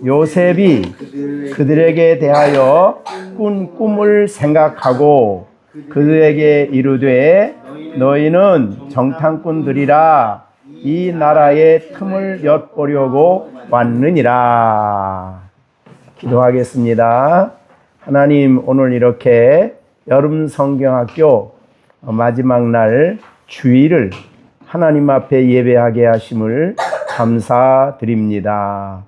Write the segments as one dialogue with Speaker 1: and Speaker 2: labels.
Speaker 1: 요셉이 그들에게 대하여 꾼 꿈을 생각하고 그들에게 이르되 너희는 정탐꾼들이라 이 나라의 틈을 엿보려고 왔느니라. 기도하겠습니다. 하나님, 오늘 이렇게 여름 성경학교 마지막 날 주일을 하나님 앞에 예배하게 하심을 감사드립니다.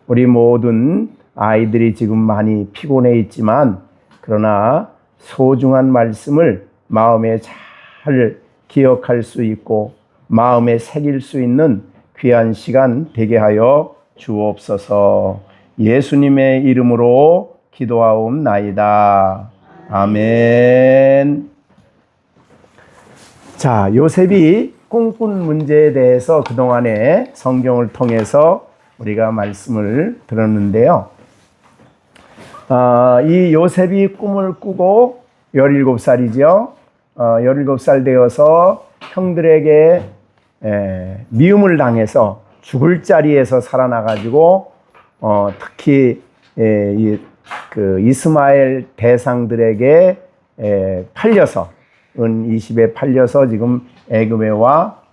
Speaker 1: 우리 모든 아이들이 지금 많이 피곤해 있지만 그러나 소중한 말씀을 마음에 잘 기억할 수 있고 마음에 새길 수 있는 귀한 시간 되게 하여 주옵소서. 예수님의 이름으로 기도하옵나이다. 아멘. 자, 요셉이 꿈꾼 문제에 대해서 그동안에 성경을 통해서 우리가 말씀을 들었는데요. 이 요셉이 꿈을 꾸고 17살이죠. 17살 되어서 형들에게 미움을 당해서 죽을 자리에서 살아나가지고 특히 그 이스마엘 대상들에게 팔려서 은 20에 팔려서 지금 애굽에 와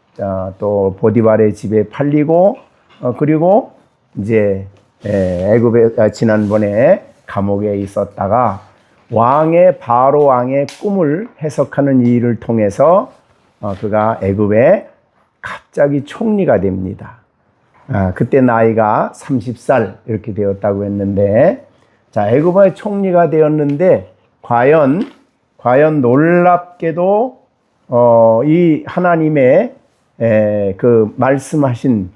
Speaker 1: 또 보디발의 집에 팔리고 그리고 이제 애굽에 지난번에 감옥에 있었다가 바로 왕의 꿈을 해석하는 일을 통해서 그가 애굽에 갑자기 총리가 됩니다. 그때 나이가 30살 이렇게 되었다고 했는데, 자, 애굽의 총리가 되었는데 과연 놀랍게도 이 하나님의 그 말씀하신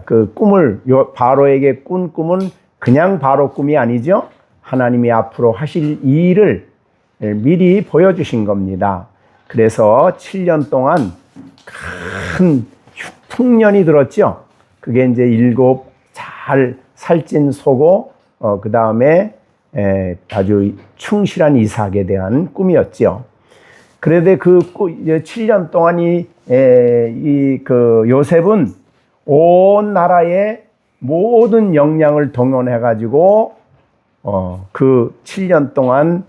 Speaker 1: 그 꿈을 바로에게 꾼 꿈은 그냥 바로 꿈이 아니죠. 하나님이 앞으로 하실 일을 미리 보여주신 겁니다. 그래서 7년 동안 큰 풍년이 들었죠. 그게 이제 7 잘 살찐 소고 그 다음에 아주 충실한 이삭에 대한 꿈이었죠. 그런데 그 7년 동안 그 요셉은 온 나라의 모든 역량을 동원해 가지고 그 7년 동안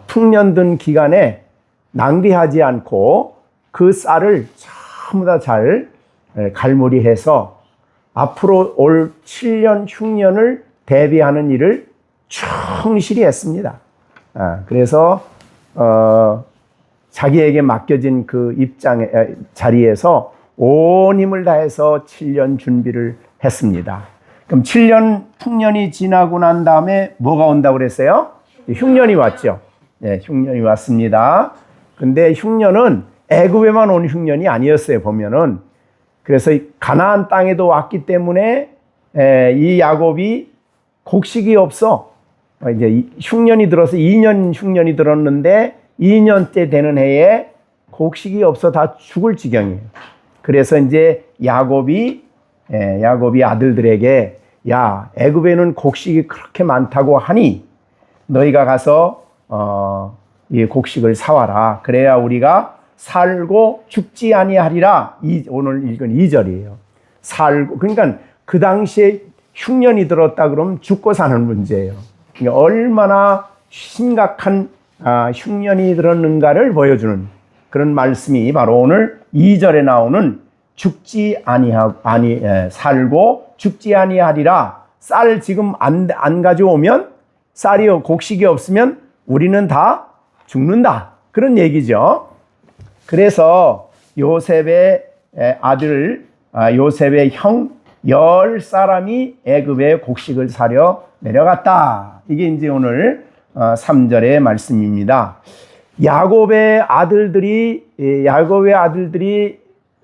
Speaker 1: 풍년든 기간에 낭비하지 않고 그 쌀을 전부 다 잘 갈무리해서 앞으로 올 7년 흉년을 대비하는 일을 충실히 했습니다. 그래서 자기에게 맡겨진 그 자리에서 온 힘을 다해서 7년 준비를 했습니다. 그럼 7년 풍년이 지나고 난 다음에 뭐가 온다고 그랬어요? 흉년이 왔죠. 네, 흉년이 왔습니다. 근데 흉년은 애굽에만 온 흉년이 아니었어요, 보면은. 그래서 가나안 땅에도 왔기 때문에 이 야곱이 곡식이 없어. 이제 흉년이 들어서 2년 흉년이 들었는데 2년째 되는 해에 곡식이 없어 다 죽을 지경이에요. 그래서 이제 야곱이 아들들에게 야, 애굽에는 곡식이 그렇게 많다고 하니 너희가 가서 이 곡식을 사와라. 그래야 우리가 살고 죽지 아니하리라. 오늘 읽은 2절이에요. 살고, 그러니까 그 당시에 흉년이 들었다 그러면 죽고 사는 문제예요. 그러니까 얼마나 심각한 흉년이 들었는가를 보여주는 그런 말씀이 바로 오늘 2절에 나오는 살고 죽지 아니하리라. 쌀 지금 안 가져오면, 곡식이 없으면 우리는 다 죽는다. 그런 얘기죠. 그래서 요셉의 아들, 요셉의 형 10사람이 애굽에 곡식을 사려 내려갔다. 이게 이제 오늘 3절의 말씀입니다. 야곱의 아들들이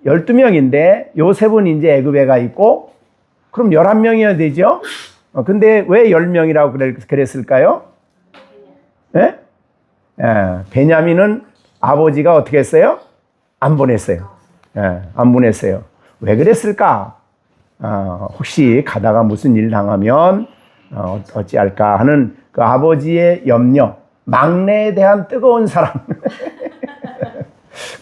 Speaker 1: 12명인데 요셉은 이제 애굽에 가 있고 그럼 11명이어야 되죠. 근데 왜 10명이라고 그랬을까요? 네? 베냐민은 아버지가 어떻게 했어요? 안 보냈어요. 안 보냈어요. 왜 그랬을까? 혹시 가다가 무슨 일 당하면 어찌할까 하는 그 아버지의 염려, 막내에 대한 뜨거운 사랑.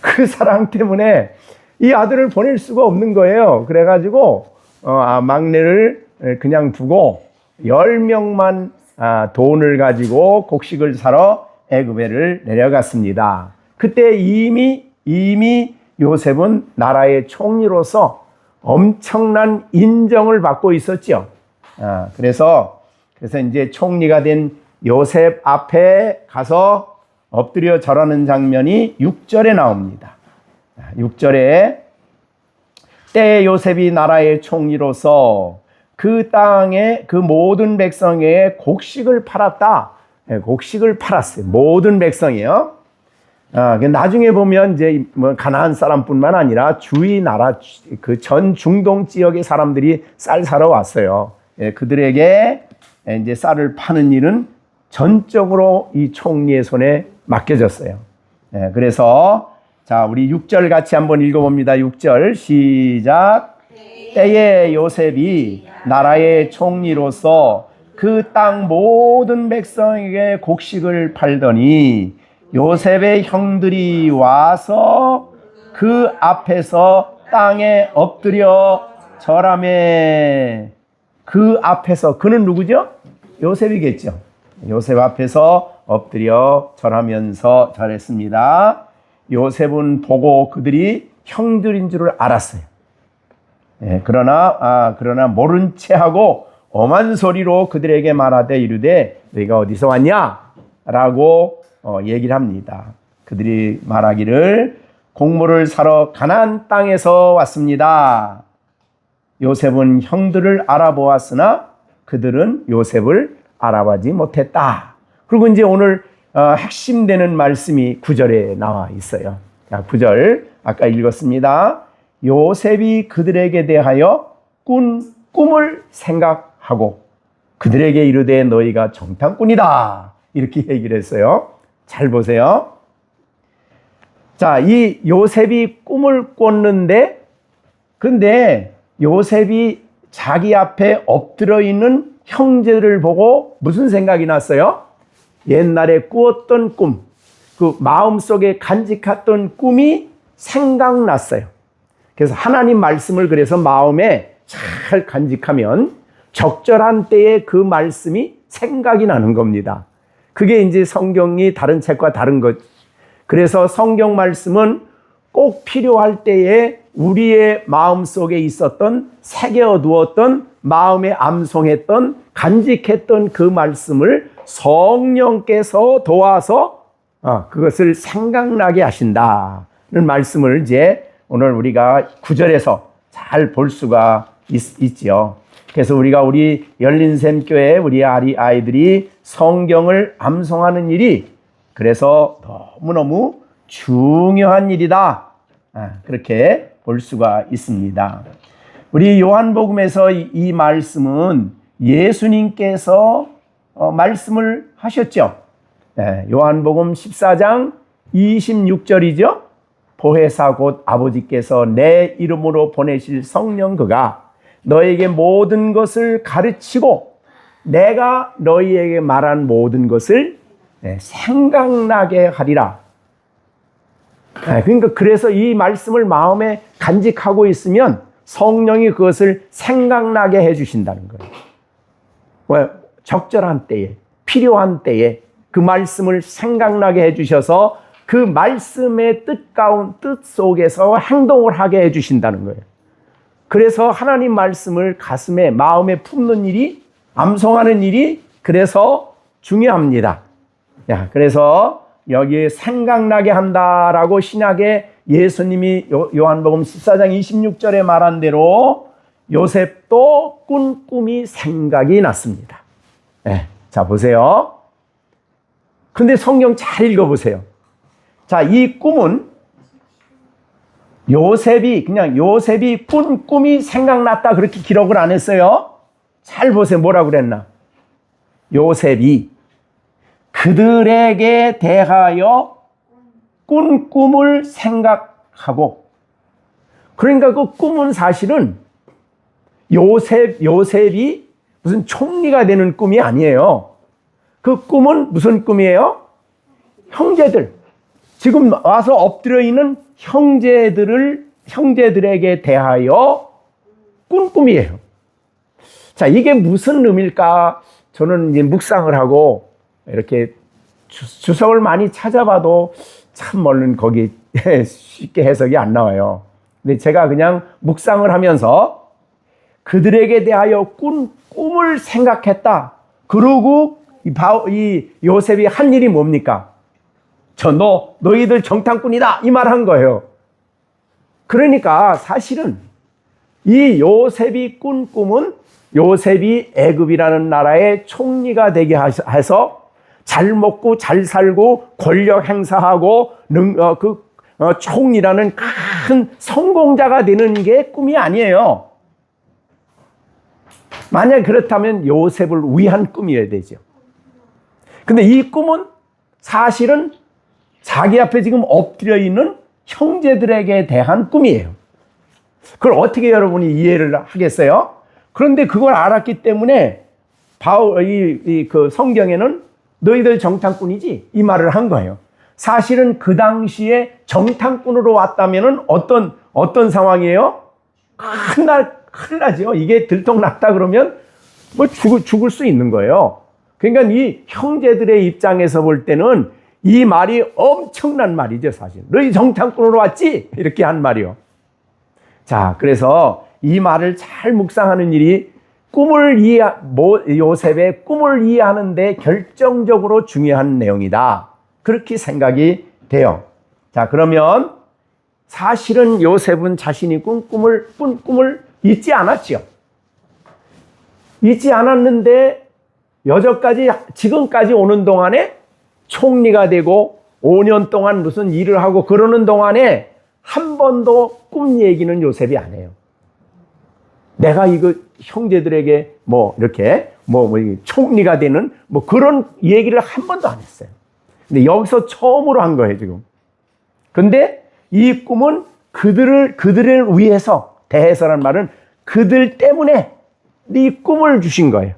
Speaker 1: 그 사랑 때문에 이 아들을 보낼 수가 없는 거예요. 그래가지고 막내를 그냥 두고 10명만 돈을 가지고 곡식을 사러 애굽에를 내려갔습니다. 그때 이미 요셉은 나라의 총리로서 엄청난 인정을 받고 있었죠. 그래서 이제 총리가 된 요셉 앞에 가서 엎드려 절하는 장면이 6절에 나옵니다. 6절에 때에 요셉이 나라의 총리로서 그 땅에 그 모든 백성에게 곡식을 팔았다. 곡식을 팔았어요. 모든 백성이요. 나중에 보면 이제 뭐 가나안 사람뿐만 아니라 주위 나라 그 전 중동 지역의 사람들이 쌀 사러 왔어요. 그들에게 이제 쌀을 파는 일은 전적으로 이 총리의 손에 맡겨졌어요. 그래서 자, 우리 6절 같이 한번 읽어봅니다. 6절 시작. 때에 요셉이 나라의 총리로서 그 땅 모든 백성에게 곡식을 팔더니 요셉의 형들이 와서 그 앞에서 땅에 엎드려 절하매. 그 앞에서, 그는 누구죠? 요셉이겠죠. 요셉 앞에서 엎드려 절하면서 절했습니다. 요셉은 보고 그들이 형들인 줄을 알았어요. 그러나 모른 채 하고 엄한 소리로 그들에게 말하되 이르되 너희가 어디서 왔냐? 라고 얘기를 합니다. 그들이 말하기를 곡물을 사러 가나안 땅에서 왔습니다. 요셉은 형들을 알아보았으나 그들은 요셉을 알아보지 못했다. 그리고 이제 오늘 핵심되는 말씀이 9절에 나와 있어요. 9절 아까 읽었습니다. 요셉이 그들에게 대하여 꾼 꿈을 생각하고 그들에게 이르되 너희가 정탐꾼이다. 이렇게 얘기를 했어요. 잘 보세요. 자, 이 요셉이 꿈을 꿨는데 근데 요셉이 자기 앞에 엎드려 있는 형제들을 보고 무슨 생각이 났어요? 옛날에 꾸었던 꿈, 그 마음속에 간직했던 꿈이 생각났어요. 그래서 하나님 말씀을 그래서 마음에 잘 간직하면 적절한 때에 그 말씀이 생각이 나는 겁니다. 그게 이제 성경이 다른 책과 다른 것. 그래서 성경 말씀은 꼭 필요할 때에 우리의 마음속에 있었던 새겨두었던 마음에 암송했던 간직했던 그 말씀을 성령께서 도와서 그것을 생각나게 하신다는 말씀을 이제 오늘 우리가 9절에서 잘 볼 수가 있지요. 그래서 우리 열린샘교회 우리 아이들이 성경을 암송하는 일이 그래서 너무너무 중요한 일이다. 그렇게 볼 수가 있습니다. 우리 요한복음에서 이 말씀은 예수님께서 말씀을 하셨죠. 요한복음 14장 26절이죠. 보혜사 곧 아버지께서 내 이름으로 보내실 성령 그가 너에게 모든 것을 가르치고 내가 너희에게 말한 모든 것을 생각나게 하리라. 그러니까 그래서 이 말씀을 마음에 간직하고 있으면 성령이 그것을 생각나게 해주신다는 거예요. 왜? 적절한 때에, 필요한 때에 그 말씀을 생각나게 해주셔서 그 말씀의 뜻 속에서 행동을 하게 해주신다는 거예요. 그래서 하나님 말씀을 가슴에, 마음에 품는 일이, 암송하는 일이 그래서 중요합니다. 그래서 여기에 생각나게 한다라고 신약에 예수님이 요한복음 14장 26절에 말한 대로 요셉도 꾼 꿈이 생각이 났습니다. 자, 보세요. 근데 성경 잘 읽어보세요. 자, 이 꿈은 요셉이 꾼 꿈이 생각났다 그렇게 기록을 안 했어요. 잘 보세요. 뭐라고 그랬나? 요셉이 그들에게 대하여 꾼 꿈을 생각하고, 그러니까 그 꿈은 사실은 요셉이 무슨 총리가 되는 꿈이 아니에요. 그 꿈은 무슨 꿈이에요? 형제들, 지금 와서 엎드려 있는 형제들에게 대하여 꾼 꿈이에요. 자, 이게 무슨 의미일까? 저는 이제 묵상을 하고 이렇게 주석을 많이 찾아봐도 참 얼른 거기 쉽게 해석이 안 나와요. 근데 제가 그냥 묵상을 하면서 그들에게 대하여 꿈을 생각했다. 그러고 이 요셉이 한 일이 뭡니까? 너희들 정탐꾼이다. 이 말 한 거예요. 그러니까 사실은 이 요셉이 꾼 꿈은 요셉이 애굽이라는 나라의 총리가 되게 해서 잘 먹고 잘 살고 권력 행사하고 총리라는 큰 성공자가 되는 게 꿈이 아니에요. 만약 그렇다면 요셉을 위한 꿈이어야 되죠. 근데 이 꿈은 사실은 자기 앞에 지금 엎드려 있는 형제들에게 대한 꿈이에요. 그걸 어떻게 여러분이 이해를 하겠어요? 그런데 그걸 알았기 때문에 그 성경에는 너희들 정탐꾼이지? 이 말을 한 거예요. 사실은 그 당시에 정탐꾼으로 왔다면은 어떤 상황이에요? 큰일 나죠. 이게 들통났다 그러면 뭐 죽을 수 있는 거예요. 그러니까 이 형제들의 입장에서 볼 때는 이 말이 엄청난 말이죠, 사실. 너희 정탐꾼으로 왔지? 이렇게 한 말이요. 자, 그래서 이 말을 잘 묵상하는 일이 요셉의 꿈을 이해하는데 결정적으로 중요한 내용이다. 그렇게 생각이 돼요. 자, 그러면 사실은 요셉은 자신이 꾼 꿈을 잊지 않았지요. 잊지 않았는데 지금까지 오는 동안에 총리가 되고 5년 동안 무슨 일을 하고 그러는 동안에 한 번도 꿈 얘기는 요셉이 안 해요. 내가 이거 형제들에게 이렇게 총리가 되는 그런 얘기를 한 번도 안 했어요. 근데 여기서 처음으로 한 거예요, 지금. 근데 이 꿈은 그들을 위해서, 대해서란 말은 그들 때문에 이 꿈을 주신 거예요.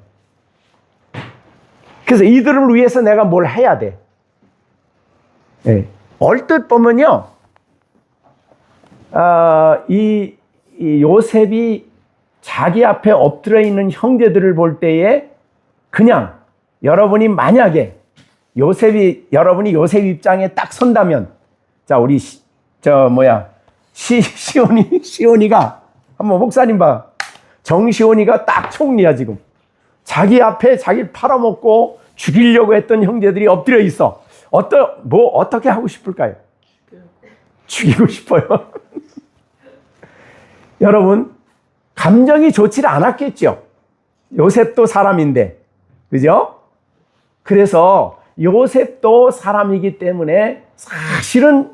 Speaker 1: 그래서 이들을 위해서 내가 뭘 해야 돼. 네. 얼뜻 보면요, 이 요셉이 자기 앞에 엎드려 있는 형제들을 볼 때에 그냥 만약에 여러분이 요셉 입장에 딱 선다면, 자, 우리 시온이가 한번 목사님 봐. 정시온이가 딱 총리야, 지금. 자기 앞에 자기를 팔아먹고 죽이려고 했던 형제들이 엎드려 있어. 어떻게 하고 싶을까요? 죽이고 싶어요. 여러분, 감정이 좋지 않았겠죠. 요셉도 사람인데, 그죠? 그래서 요셉도 사람이기 때문에 사실은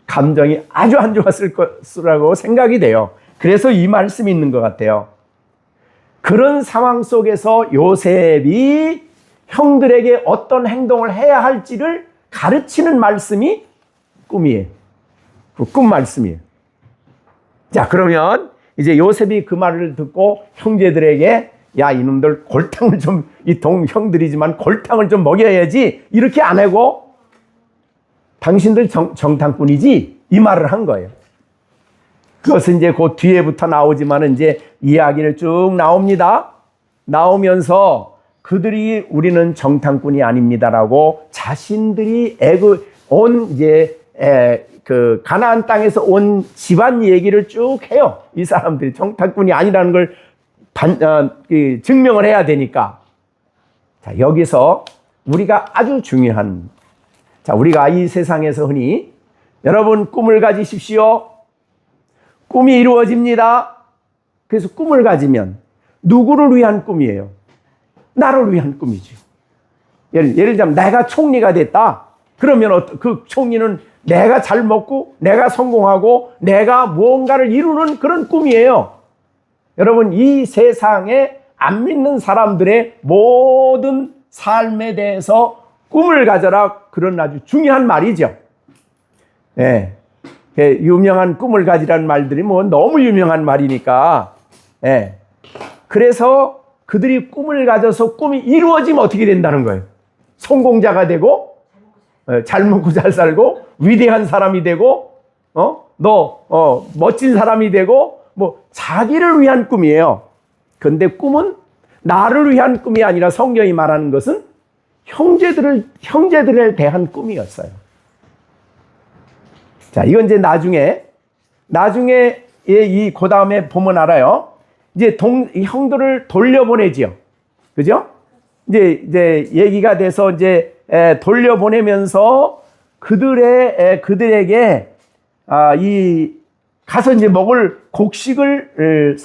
Speaker 1: 감정이 아주 안 좋았을 것이라고 생각이 돼요. 그래서 이 말씀이 있는 것 같아요. 그런 상황 속에서 요셉이 형들에게 어떤 행동을 해야 할지를 가르치는 말씀이 꿈이에요. 꿈 말씀이에요. 자, 그러면 이제 요셉이 그 말을 듣고 형제들에게 야, 이놈들 골탕을 좀, 형들이지만 골탕을 좀 먹여야지. 이렇게 안 하고 당신들 정탐꾼이지? 이 말을 한 거예요. 그것은 이제 그 뒤에부터 나오지만 이제 이야기를 쭉 나옵니다. 나오면서 그들이 우리는 정탐꾼이 아닙니다라고 자신들이 그 가나안 땅에서 온 집안 얘기를 쭉 해요. 이 사람들이 정탐꾼이 아니라는 걸 증명을 해야 되니까. 자, 여기서 우리가 아주 중요한, 우리가 이 세상에서 흔히 여러분 꿈을 가지십시오. 꿈이 이루어집니다. 그래서 꿈을 가지면 누구를 위한 꿈이에요? 나를 위한 꿈이죠. 예를 들자면 내가 총리가 됐다. 그러면 그 총리는 내가 잘 먹고 내가 성공하고 내가 무언가를 이루는 그런 꿈이에요. 여러분, 이 세상에 안 믿는 사람들의 모든 삶에 대해서 꿈을 가져라. 그런 아주 중요한 말이죠. 예. 유명한 꿈을 가지라는 말들이 너무 유명한 말이니까. 예. 그래서 그들이 꿈을 가져서 꿈이 이루어지면 어떻게 된다는 거예요? 성공자가 되고, 잘 먹고 잘 살고, 위대한 사람이 되고, 멋진 사람이 되고, 자기를 위한 꿈이에요. 그런데 꿈은 나를 위한 꿈이 아니라 성경이 말하는 것은 형제들에 대한 꿈이었어요. 자, 이건 이제 나중에 그 다음에 보면 알아요. 이제 형들을 돌려보내지요. 그죠? 이제 얘기가 돼서 이제 돌려보내면서 그들에게 가서 이제 먹을 곡식을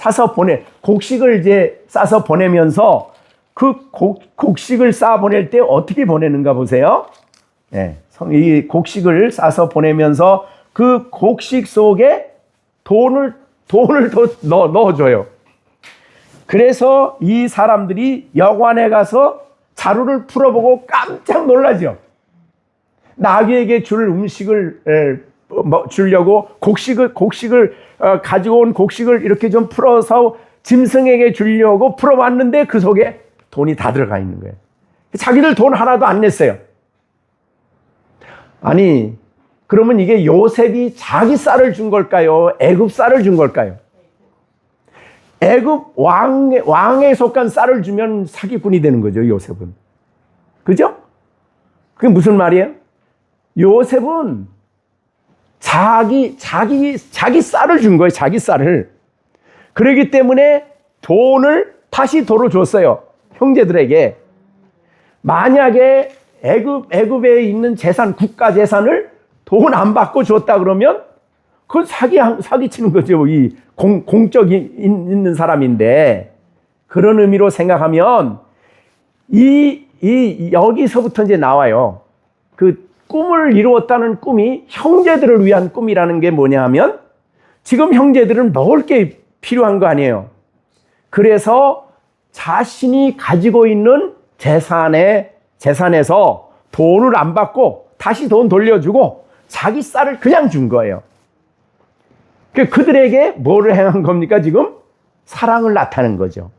Speaker 1: 곡식을 이제 싸서 보내면서 그 곡식을 싸 보낼 때 어떻게 보내는가 보세요. 이 곡식을 싸서 보내면서 그 곡식 속에 돈을 더 넣어줘요. 그래서 이 사람들이 여관에 가서 자루를 풀어보고 깜짝 놀라죠. 나귀에게 줄 음식을 주려고 곡식을 가지고 온 곡식을 이렇게 좀 풀어서 짐승에게 주려고 풀어봤는데 그 속에 돈이 다 들어가 있는 거예요. 자기들 돈 하나도 안 냈어요. 아니, 그러면 이게 요셉이 자기 쌀을 준 걸까요? 애굽 쌀을 준 걸까요? 애굽 왕에 속한 쌀을 주면 사기꾼이 되는 거죠, 요셉은. 그죠? 그게 무슨 말이에요? 요셉은 자기 쌀을 준 거예요, 자기 쌀을. 그러기 때문에 돈을 다시 도로 줬어요, 형제들에게. 만약에 애굽에 있는 재산, 국가 재산을 돈 안 받고 줬다 그러면 그건 사기치는 거죠. 이 공적이 있는 사람인데, 그런 의미로 생각하면 여기서부터 이제 나와요. 그 꿈을 이루었다는 꿈이 형제들을 위한 꿈이라는 게 뭐냐 하면, 지금 형제들은 먹을 게 필요한 거 아니에요. 그래서 자신이 가지고 있는 재산에서 돈을 안 받고 다시 돈 돌려주고 자기 쌀을 그냥 준 거예요. 그들에게 뭐를 행한 겁니까? 지금 사랑을 나타낸 거죠.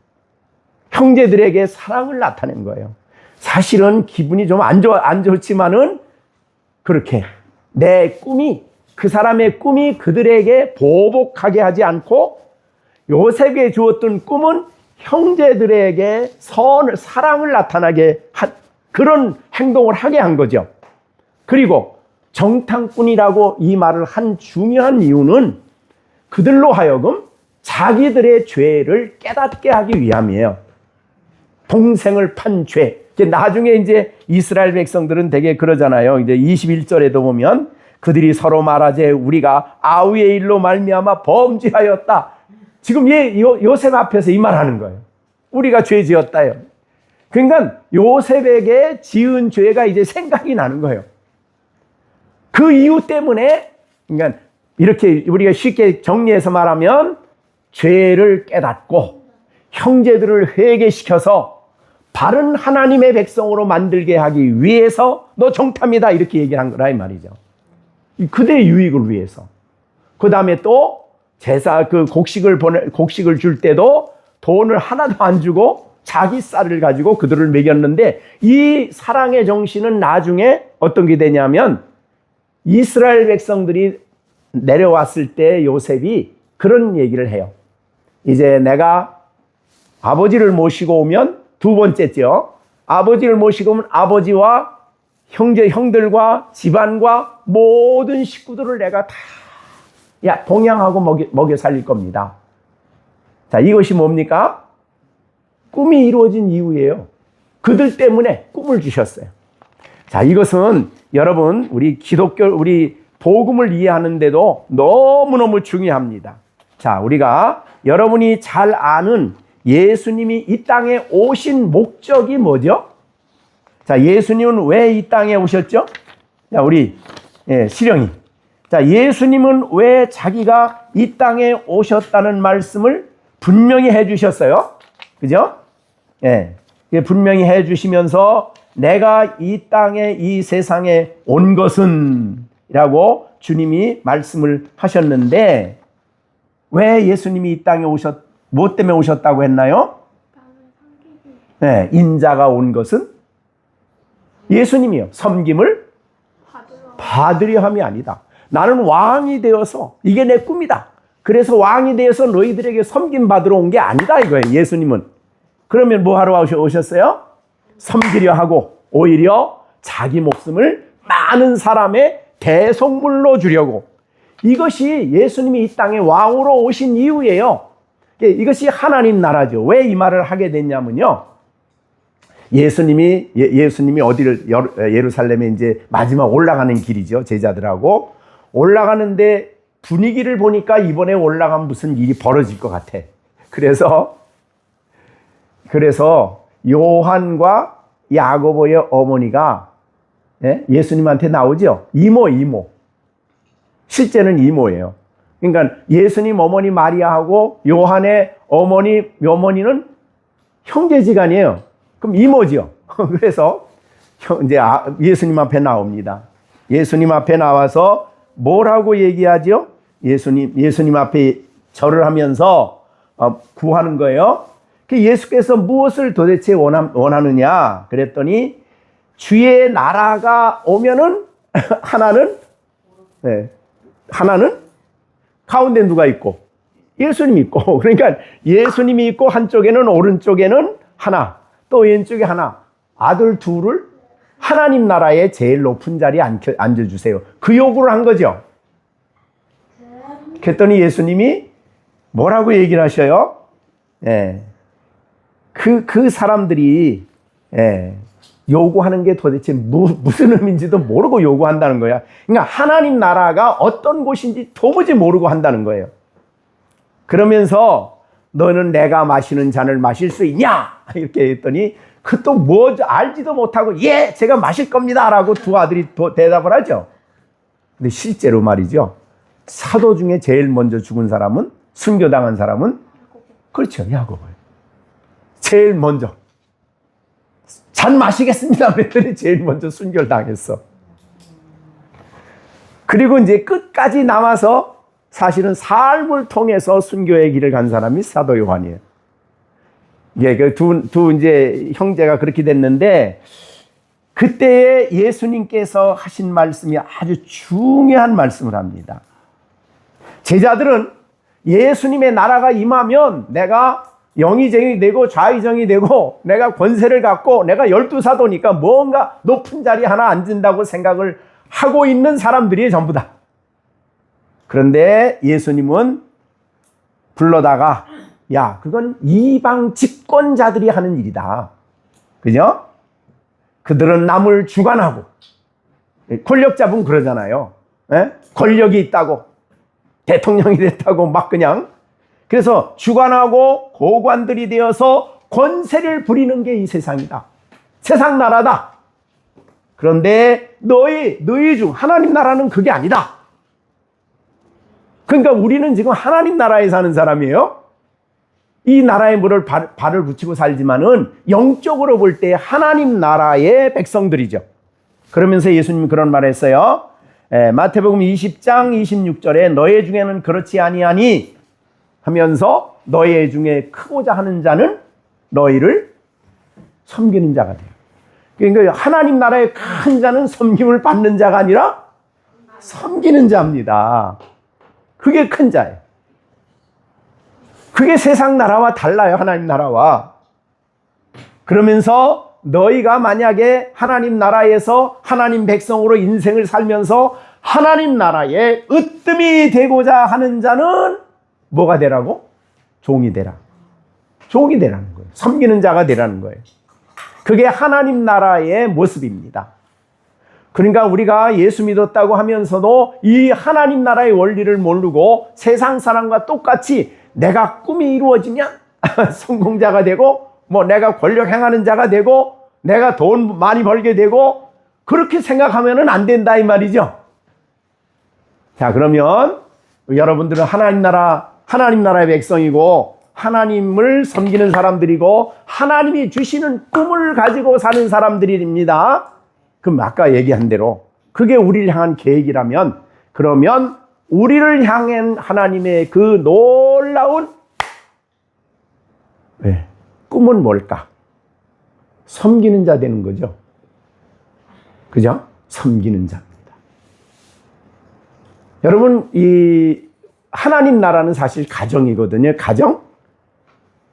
Speaker 1: 형제들에게 사랑을 나타낸 거예요. 사실은 기분이 좀 안 좋지만은 그렇게 내 꿈이, 그 사람의 꿈이 그들에게 보복하게 하지 않고 요셉에게 주었던 꿈은 형제들에게 사랑을 나타나게 한 그런 행동을 하게 한 거죠. 그리고 정탐꾼이라고 이 말을 한 중요한 이유는 그들로 하여금 자기들의 죄를 깨닫게 하기 위함이에요. 동생을 판 죄. 나중에 이제 이스라엘 백성들은 되게 그러잖아요. 이제 21절에도 보면 그들이 서로 말하되 우리가 아우의 일로 말미암아 범죄하였다. 지금 요셉 앞에서 이 말하는 거예요. 우리가 죄 지었다요. 그러니까 요셉에게 지은 죄가 이제 생각이 나는 거예요. 그 이유 때문에, 그러니까 이렇게 우리가 쉽게 정리해서 말하면 죄를 깨닫고 형제들을 회개시켜서 바른 하나님의 백성으로 만들게 하기 위해서 너 정탐이다 이렇게 얘기를 한 거라 이 말이죠. 그들의 유익을 위해서. 그 다음에 또 곡식을 줄 때도 돈을 하나도 안 주고 자기 쌀을 가지고 그들을 먹였는데, 이 사랑의 정신은 나중에 어떤 게 되냐면 이스라엘 백성들이 내려왔을 때 요셉이 그런 얘기를 해요. 이제 내가 아버지를 모시고 오면, 두 번째죠. 아버지를 모시고 오면 아버지와 형들과 집안과 모든 식구들을 내가 다 동양하고 먹여 살릴 겁니다. 자, 이것이 뭡니까? 꿈이 이루어진 이유예요. 그들 때문에 꿈을 주셨어요. 자, 이것은 여러분 우리 복음을 이해하는데도 너무너무 중요합니다. 자, 우리가 여러분이 잘 아는 예수님이 이 땅에 오신 목적이 뭐죠? 자, 예수님은 왜 이 땅에 오셨죠? 자, 우리 시령이. 자, 예수님은 왜 자기가 이 땅에 오셨다는 말씀을 분명히 해주셨어요. 그죠? 분명히 해주시면서 내가 이 땅에, 이 세상에 온 것은 라고 주님이 말씀을 하셨는데, 왜 예수님이 이 땅에 뭐 때문에 오셨다고 했나요? 인자가 온 것은 예수님이요. 섬김을 받으려 함이 아니다. 나는 왕이 되어서 이게 내 꿈이다. 그래서 왕이 되어서 너희들에게 섬김 받으러 온 게 아니다 이거예요. 예수님은. 그러면 뭐 하러 오셨어요? 섬기려 하고 오히려 자기 목숨을 많은 사람의 대속물로 주려고. 이것이 예수님이 이 땅에 왕으로 오신 이유예요. 이것이 하나님 나라죠. 왜 이 말을 하게 됐냐면요. 예수님이 어디를 예루살렘에 이제 마지막 올라가는 길이죠. 제자들하고 올라가는데 분위기를 보니까 이번에 올라가면 무슨 일이 벌어질 것 같아. 그래서 요한과 야고보의 어머니가 예수님한테 나오죠. 이모. 실제는 이모예요. 그러니까 예수님 어머니 마리아하고 요한의 어머니는 형제지간이에요. 그럼 이모지요. 그래서 이제 예수님 앞에 나옵니다. 예수님 앞에 나와서 뭐라고 얘기하죠? 예수님 앞에 절을 하면서 구하는 거예요. 예수께서 무엇을 도대체 원하느냐? 그랬더니 주의 나라가 오면은 하나는 가운데 누가 있고 예수님이 있고, 그러니까 예수님이 있고 한쪽에는 오른쪽에는 하나, 또 왼쪽에 하나, 아들 둘을 하나님 나라의 제일 높은 자리에 앉아주세요. 그 요구를 한 거죠. 그랬더니 예수님이 뭐라고 얘기를 하셔요? 그 사람들이 요구하는 게 도대체 무슨 의미인지도 모르고 요구한다는 거야. 그러니까 하나님 나라가 어떤 곳인지 도무지 모르고 한다는 거예요. 그러면서 너는 내가 마시는 잔을 마실 수 있냐? 이렇게 했더니 그것도 뭐 알지도 못하고 예, 제가 마실 겁니다 라고 두 아들이 대답을 하죠. 근데 실제로 말이죠. 사도 중에 제일 먼저 죽은 사람은, 순교당한 사람은 그렇죠, 야고보예요. 제일 먼저 잔 마시겠습니다 그랬더니 제일 먼저 순교를 당했어. 그리고 이제 끝까지 남아서 사실은 삶을 통해서 순교의 길을 간 사람이 사도 요한이에요. 예, 그 두 이제 형제가 그렇게 됐는데, 그때에 예수님께서 하신 말씀이 아주 중요한 말씀을 합니다. 제자들은 예수님의 나라가 임하면 내가 영의정이 되고 좌의정이 되고 내가 권세를 갖고 내가 12사도니까 뭔가 높은 자리 하나 앉는다고 생각을 하고 있는 사람들이 전부 다. 그런데 예수님은 불러다가 야, 그건 이방 집권자들이 하는 일이다. 그죠? 그들은 남을 주관하고, 권력 잡으면 그러잖아요. 권력이 있다고, 대통령이 됐다고 막 그냥. 그래서 주관하고 고관들이 되어서 권세를 부리는 게 이 세상이다. 세상 나라다. 그런데 너희 중 하나님 나라는 그게 아니다. 그러니까 우리는 지금 하나님 나라에 사는 사람이에요. 이 나라에 물을 발을 붙이고 살지만은 영적으로 볼 때 하나님 나라의 백성들이죠. 그러면서 예수님이 그런 말을 했어요. 마태복음 20장 26절에 너희 중에는 그렇지 아니하니 하면서 너희 중에 크고자 하는 자는 너희를 섬기는 자가 돼요. 그러니까 하나님 나라의 큰 자는 섬김을 받는 자가 아니라 섬기는 자입니다. 그게 큰 자예요. 그게 세상 나라와 달라요. 하나님 나라와. 그러면서 너희가 만약에 하나님 나라에서 하나님 백성으로 인생을 살면서 하나님 나라에 으뜸이 되고자 하는 자는 뭐가 되라고? 종이 되라. 종이 되라는 거예요. 섬기는 자가 되라는 거예요. 그게 하나님 나라의 모습입니다. 그러니까 우리가 예수 믿었다고 하면서도 이 하나님 나라의 원리를 모르고 세상 사람과 똑같이 내가 꿈이 이루어지면 성공자가 되고, 뭐 내가 권력 행하는 자가 되고, 내가 돈 많이 벌게 되고, 그렇게 생각하면은 안 된다 이 말이죠. 자, 그러면 여러분들은 하나님 나라의 백성이고 하나님을 섬기는 사람들이고 하나님이 주시는 꿈을 가지고 사는 사람들입니다. 그럼 아까 얘기한 대로 그게 우리를 향한 계획이라면, 그러면 우리를 향한 하나님의 그 놀라운 꿈은 뭘까? 섬기는 자 되는 거죠. 그죠? 섬기는 자입니다. 여러분, 이 하나님 나라는 사실 가정이거든요.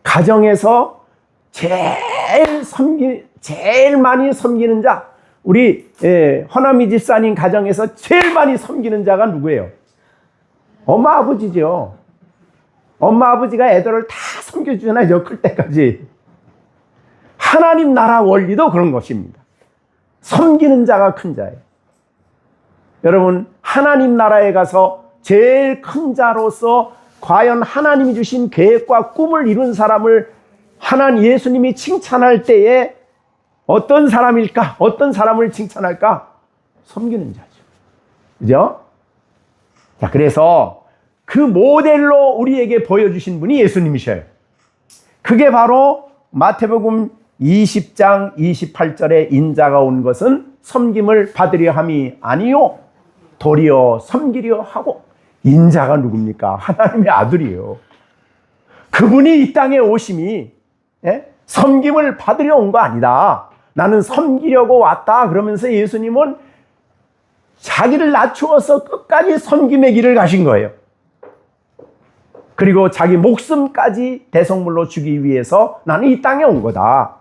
Speaker 1: 가정에서 제일 많이 섬기는 자, 우리 허남이 집사님 가정에서 제일 많이 섬기는 자가 누구예요? 엄마 아버지죠. 엄마 아버지가 애들을 다 섬겨주잖아요. 클 때까지. 하나님 나라 원리도 그런 것입니다. 섬기는 자가 큰 자예요. 여러분, 하나님 나라에 가서 제일 큰 자로서 과연 하나님이 주신 계획과 꿈을 이룬 사람을 예수님이 칭찬할 때에 어떤 사람일까? 어떤 사람을 칭찬할까? 섬기는 자죠. 그죠? 자, 그래서 그 모델로 우리에게 보여주신 분이 예수님이셔요. 그게 바로 마태복음 20장 28절에 인자가 온 것은 섬김을 받으려 함이 아니요 도리어 섬기려 하고. 인자가 누굽니까? 하나님의 아들이에요. 그분이 이 땅에 오심이 섬김을 받으려 온 거 아니다. 나는 섬기려고 왔다. 그러면서 예수님은 자기를 낮추어서 끝까지 섬김의 길을 가신 거예요. 그리고 자기 목숨까지 대속물로 주기 위해서 나는 이 땅에 온 거다.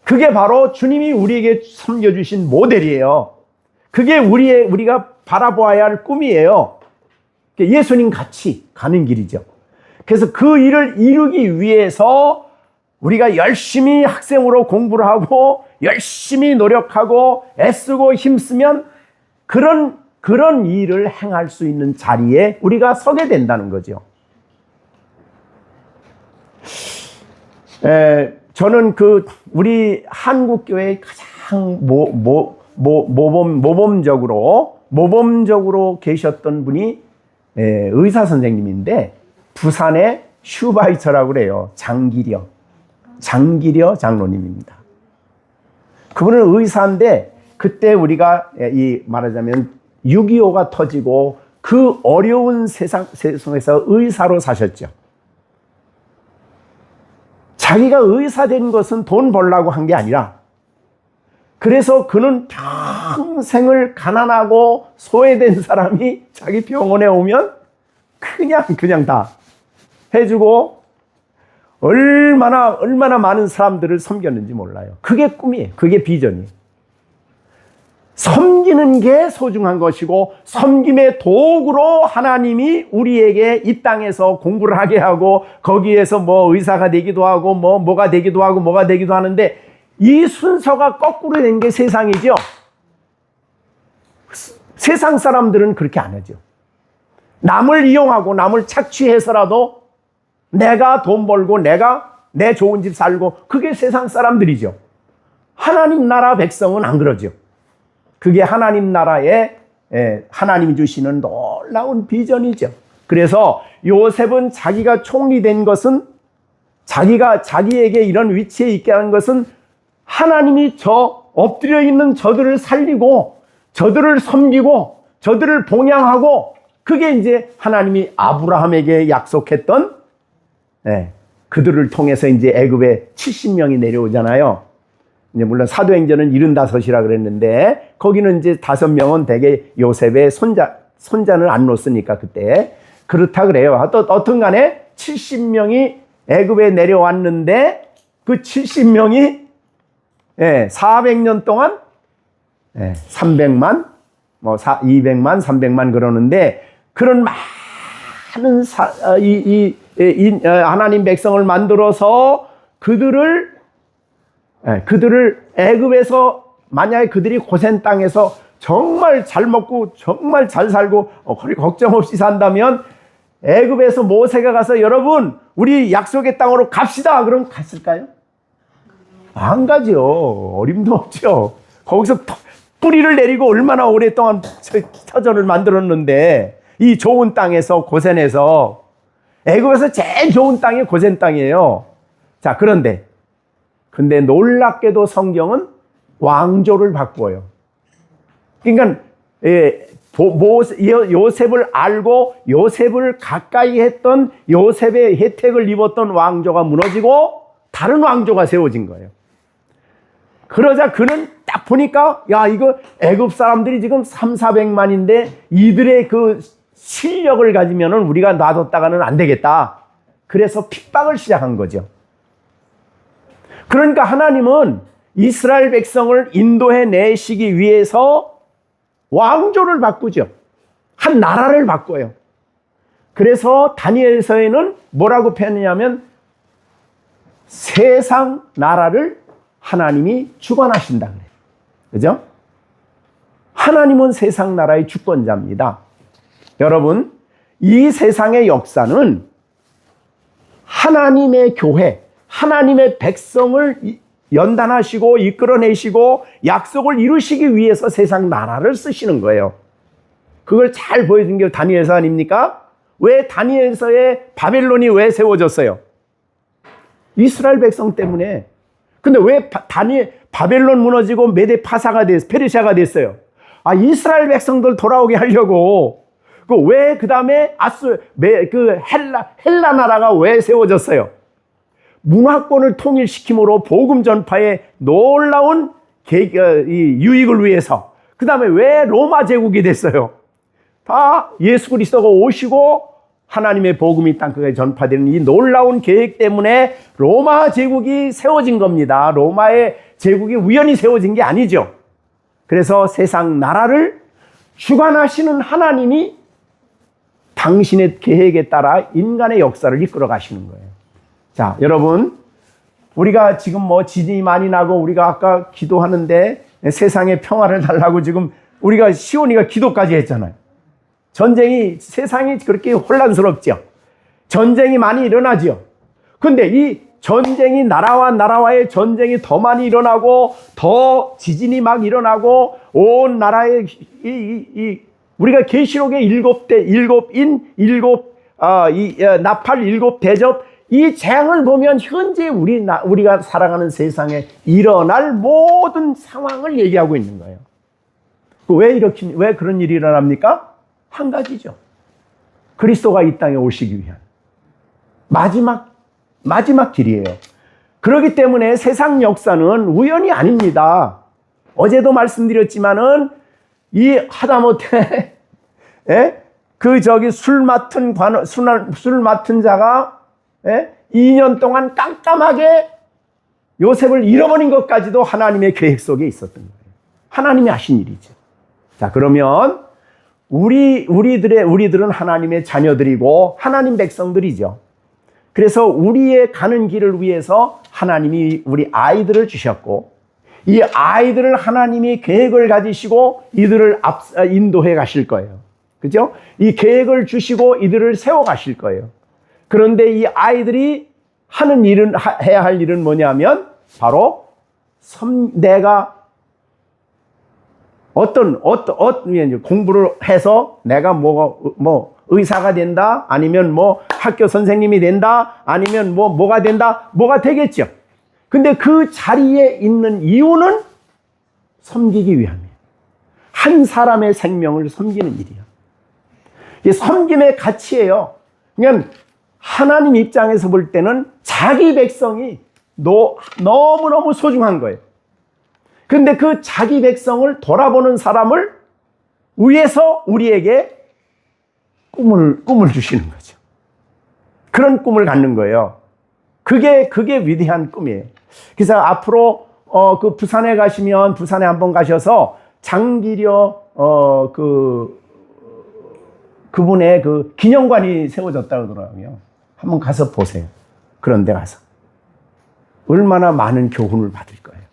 Speaker 1: 그게 바로 주님이 우리에게 섬겨주신 모델이에요. 그게 우리가 바라보아야 할 꿈이에요. 예수님 같이 가는 길이죠. 그래서 그 일을 이루기 위해서 우리가 열심히 학생으로 공부를 하고 열심히 노력하고 애쓰고 힘쓰면 그런 일을 행할 수 있는 자리에 우리가 서게 된다는 거죠. 저는 우리 한국교회의 가장 모범적으로 계셨던 분이 의사 선생님인데 부산의 슈바이처라고 그래요. 장기려 장로님입니다. 그분은 의사인데 그때 우리가 말하자면 6.25가 터지고 그 어려운 세상에서 의사로 사셨죠. 자기가 의사 된 것은 돈 벌려고 한 게 아니라 그래서 그는 평생을 가난하고 소외된 사람이 자기 병원에 오면 그냥 다 해주고 얼마나 많은 사람들을 섬겼는지 몰라요. 그게 꿈이에요. 그게 비전이에요. 섬기는 게 소중한 것이고 섬김의 도구로 하나님이 우리에게 이 땅에서 공부를 하게 하고 거기에서 뭐 의사가 되기도 하고 뭐가 되기도 하고 뭐가 되기도 하는데 이 순서가 거꾸로 된 게 세상이죠. 세상 사람들은 그렇게 안 하죠. 남을 이용하고 남을 착취해서라도 내가 돈 벌고 내가 내 좋은 집 살고 그게 세상 사람들이죠. 하나님 나라 백성은 안 그러죠. 그게 하나님 나라에 하나님이 주시는 놀라운 비전이죠. 그래서 요셉은 자기가 총리 된 것은 자기에게 이런 위치에 있게 한 것은 하나님이 엎드려 있는 저들을 살리고 저들을 섬기고 저들을 봉양하고 그게 이제 하나님이 아브라함에게 약속했던 그들을 통해서 이제 애굽에 70명이 내려오잖아요. 이제 물론 사도행전은 75이라 그랬는데 거기는 이제 5명은 대개 요셉의 손자는 안 놓았으니까 그때 그렇다 그래요. 또 어떤 간에 70명이 애굽에 내려왔는데 그 70명이 400년 동안 300만 200만 300만 그러는데 그런 많은 하나님 백성을 만들어서 그들을 애굽에서 만약에 그들이 고센 땅에서 정말 잘 먹고 정말 잘 살고 거리 걱정 없이 산다면 애굽에서 모세가 가서 여러분 우리 약속의 땅으로 갑시다 그럼 갔을까요? 안 가죠. 어림도 없죠. 거기서 뿌리를 내리고 얼마나 오랫동안 터전을 만들었는데 이 좋은 땅에서 고센에서 애굽에서 제일 좋은 땅이 고센 땅이에요. 자, 근데 놀랍게도 성경은 왕조를 바꾸어요. 그러니까 요셉을 알고 요셉을 가까이 했던 요셉의 혜택을 입었던 왕조가 무너지고 다른 왕조가 세워진 거예요. 그러자 그는 딱 보니까 야 이거 애굽 사람들이 지금 300~400만인데 이들의 그 실력을 가지면은 우리가 놔뒀다가는 안 되겠다. 그래서 핍박을 시작한 거죠. 그러니까 하나님은 이스라엘 백성을 인도해 내시기 위해서 왕조를 바꾸죠. 한 나라를 바꿔요. 그래서 다니엘서에는 뭐라고 표현하냐면 세상 나라를 하나님이 주관하신다 그래요. 그죠? 하나님은 세상 나라의 주권자입니다. 여러분, 이 세상의 역사는 하나님의 교회, 하나님의 백성을 연단하시고 이끌어내시고 약속을 이루시기 위해서 세상 나라를 쓰시는 거예요. 그걸 잘 보여준 게 다니엘서 아닙니까? 왜 다니엘서에 바벨론이 왜 세워졌어요? 이스라엘 백성 때문에. 근데 왜 바벨론 무너지고 메데 파사가 됐어요? 페르시아가 됐어요? 아, 이스라엘 백성들 돌아오게 하려고. 왜 그 다음에 헬라 나라가 왜 세워졌어요? 문화권을 통일시킴으로 복음 전파에 놀라운 유익을 위해서. 그 다음에 왜 로마 제국이 됐어요? 다 예수 그리스도가 오시고 하나님의 복음이 땅끝에 전파되는 이 놀라운 계획 때문에 로마 제국이 세워진 겁니다. 로마의 제국이 우연히 세워진 게 아니죠. 그래서 세상 나라를 주관하시는 하나님이 당신의 계획에 따라 인간의 역사를 이끌어 가시는 거예요. 자, 여러분, 우리가 지금 뭐 지진이 많이 나고 우리가 아까 기도하는데 세상에 평화를 달라고 지금 우리가 시온이가 기도까지 했잖아요. 전쟁이, 세상이 그렇게 혼란스럽죠. 전쟁이 많이 일어나죠. 근데 이 전쟁이 나라와 나라와의 전쟁이 더 많이 일어나고 더 지진이 막 일어나고 온 나라에 우리가 계시록의 나팔 일곱 대접 이 재앙을 보면 현재 우리가 살아가는 세상에 일어날 모든 상황을 얘기하고 있는 거예요. 왜 그런 일이 일어납니까? 한 가지죠. 그리스도가 이 땅에 오시기 위한 마지막 길이에요. 그렇기 때문에 세상 역사는 우연이 아닙니다. 어제도 말씀드렸지만은 이 하다못해 술 맡은 자가 2년 동안 깜깜하게 요셉을 잃어버린 것까지도 하나님의 계획 속에 있었던 거예요. 하나님이 하신 일이죠. 자, 그러면 우리들은 하나님의 자녀들이고 하나님 백성들이죠. 그래서 우리의 가는 길을 위해서 하나님이 우리 아이들을 주셨고 이 아이들을 하나님이 계획을 가지시고 이들을 인도해 가실 거예요. 그죠? 이 계획을 주시고 이들을 세워 가실 거예요. 그런데 이 아이들이 해야 할 일은 뭐냐면 바로 내가 어떤 공부를 해서 내가 의사가 된다, 아니면 학교 선생님이 된다, 아니면 뭐가 된다, 뭐가 되겠죠. 근데 그 자리에 있는 이유는 섬기기 위함이에요. 한 사람의 생명을 섬기는 일이에요. 이게 섬김의 가치예요. 그냥 하나님 입장에서 볼 때는 자기 백성이 너무너무 소중한 거예요. 근데 그 자기 백성을 돌아보는 사람을 위해서 우리에게 꿈을 주시는 거죠. 그런 꿈을 갖는 거예요. 그게 위대한 꿈이에요. 그래서 앞으로 그 부산에 가시면 부산에 한번 가셔서 장기려 그분의 그 기념관이 세워졌다고 그러더라고요. 한번 가서 보세요. 그런 데 가서 얼마나 많은 교훈을 받을 거예요.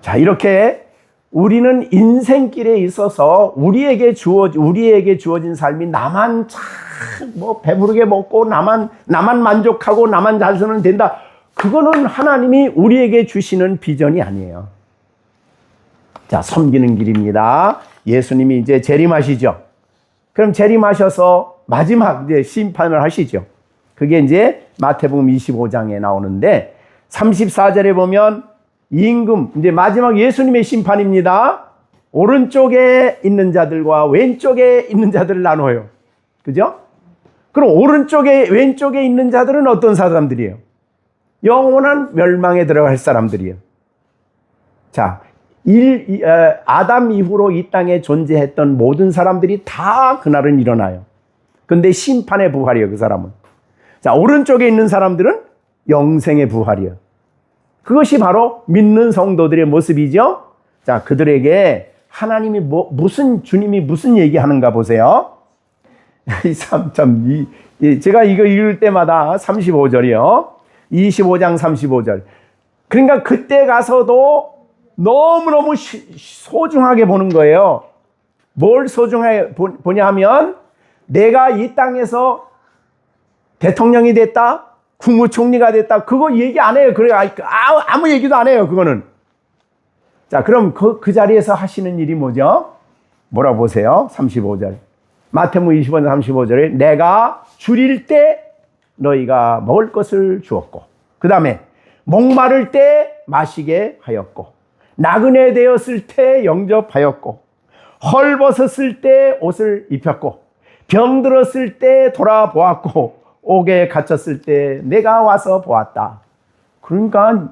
Speaker 1: 자, 이렇게 우리는 인생길에 있어서 우리에게 주어진 삶이 나만 배부르게 먹고 나만 만족하고 나만 잘 살면 된다. 그거는 하나님이 우리에게 주시는 비전이 아니에요. 자, 섬기는 길입니다. 예수님이 이제 재림하시죠. 그럼 재림하셔서 마지막 이제 심판을 하시죠. 그게 이제 마태복음 25장에 나오는데 34절에 보면 임금, 이제 마지막 예수님의 심판입니다. 오른쪽에 있는 자들과 왼쪽에 있는 자들을 나눠요. 그죠? 그럼 왼쪽에 있는 자들은 어떤 사람들이에요? 영원한 멸망에 들어갈 사람들이에요. 자, 아담 이후로 이 땅에 존재했던 모든 사람들이 다 그날은 일어나요. 근데 심판의 부활이에요, 그 사람은. 자, 오른쪽에 있는 사람들은 영생의 부활이에요. 그것이 바로 믿는 성도들의 모습이죠. 자, 그들에게 하나님이 주님이 무슨 얘기하는가 보세요. 제가 이거 읽을 때마다 35절이요. 25장 35절. 그러니까 그때 가서도 너무너무 소중하게 보는 거예요. 뭘 소중하게 보냐 하면 내가 이 땅에서 대통령이 됐다, 국무총리가 됐다, 그거 얘기 안 해요. 그래, 아무 얘기도 안 해요, 그거는. 자, 그럼 그 자리에서 하시는 일이 뭐죠? 뭐라고 보세요? 35절. 마태복음 25장 35절에 내가 줄일 때 너희가 먹을 것을 주었고, 그 다음에 목마를 때 마시게 하였고, 나그네 되었을 때 영접하였고, 헐벗었을 때 옷을 입혔고, 병들었을 때 돌아보았고, 옥에 갇혔을 때 내가 와서 보았다. 그러니까